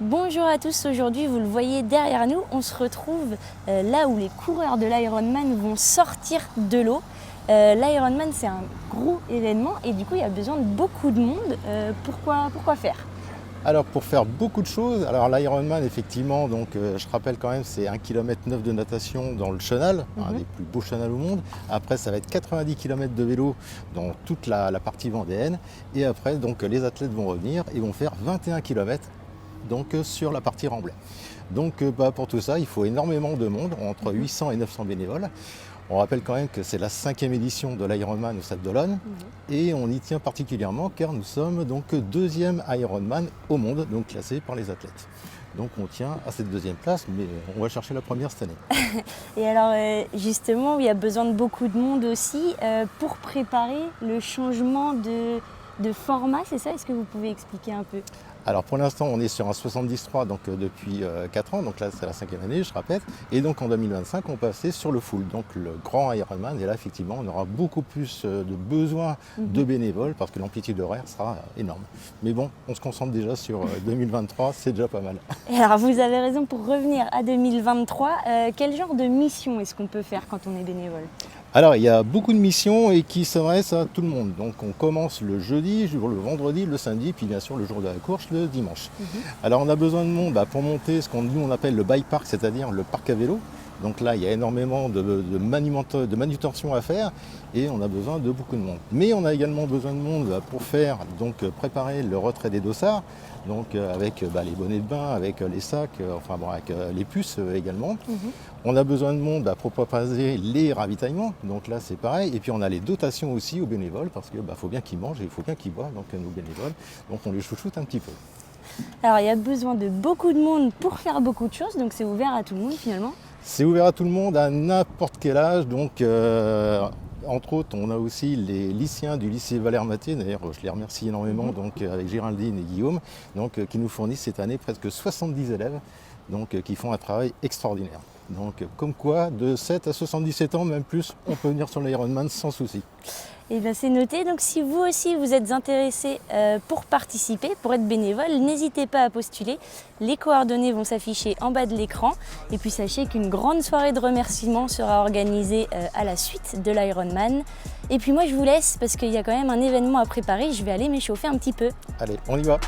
Bonjour à tous, aujourd'hui vous le voyez derrière nous, on se retrouve là où les coureurs de l'Ironman vont sortir de l'eau. L'Ironman c'est un gros événement et du coup il y a besoin de beaucoup de monde. Pourquoi faire? Alors pour faire beaucoup de choses, alors l'Ironman effectivement, je rappelle quand même c'est 1,9 km de natation dans le chenal, un des plus beaux chenals au monde. Après ça va être 90 km de vélo dans toute la partie vendéenne. Et après les athlètes vont revenir et vont faire 21 km sur la partie remblai. Pour tout ça il faut énormément de monde, entre 800 et 900 bénévoles. On rappelle quand même que c'est la 5e édition de l'Ironman au Stade d'Olonne et on y tient particulièrement car nous sommes deuxième Ironman au monde, classé par les athlètes. Donc on tient à cette deuxième place, mais on va chercher la première cette année. Et alors justement, il y a besoin de beaucoup de monde aussi pour préparer le changement de format, c'est ça? Est-ce que vous pouvez expliquer un peu? Alors pour l'instant on est sur un 73 depuis 4 ans, donc là c'est la 5e année je répète, et donc en 2025 on passait sur le full, donc le grand Ironman, et là effectivement on aura beaucoup plus de besoin de bénévoles parce que l'amplitude horaire sera énorme. Mais bon, on se concentre déjà sur 2023, c'est déjà pas mal. Et alors vous avez raison, pour revenir à 2023, quel genre de mission est-ce qu'on peut faire quand on est bénévole? Alors il y a beaucoup de missions et qui s'adressent à tout le monde. Donc on commence le jeudi, le vendredi, le samedi, puis bien sûr le jour de la course, le dimanche. Alors on a besoin de monde pour monter ce qu'on appelle le bike park, c'est-à-dire le parc à vélo. Donc là il y a énormément de manutention à faire et on a besoin de beaucoup de monde. Mais on a également besoin de monde pour faire préparer le retrait des dossards, avec les bonnets de bain, avec les sacs, avec les puces également. On a besoin de monde pour préparer les ravitaillements, donc là c'est pareil. Et puis on a les dotations aussi aux bénévoles parce qu'il faut bien qu'ils mangent et il faut bien qu'ils boivent, nos bénévoles. Donc on les chouchoute un petit peu. Alors il y a besoin de beaucoup de monde pour faire beaucoup de choses, donc c'est ouvert à tout le monde finalement. C'est ouvert à tout le monde, à n'importe quel âge. Entre autres, on a aussi les lycéens du lycée Valère-Maté, d'ailleurs je les remercie énormément, avec Géraldine et Guillaume, qui nous fournissent cette année presque 70 élèves qui font un travail extraordinaire. Comme quoi, de 7 à 77 ans, même plus, on peut venir sur l'Ironman sans souci. Et bien c'est noté, donc si vous aussi vous êtes intéressé pour participer, pour être bénévole, n'hésitez pas à postuler. Les coordonnées vont s'afficher en bas de l'écran. Et puis sachez qu'une grande soirée de remerciements sera organisée à la suite de l'Ironman. Et puis moi je vous laisse parce qu'il y a quand même un événement à préparer, je vais aller m'échauffer un petit peu. Allez, on y va!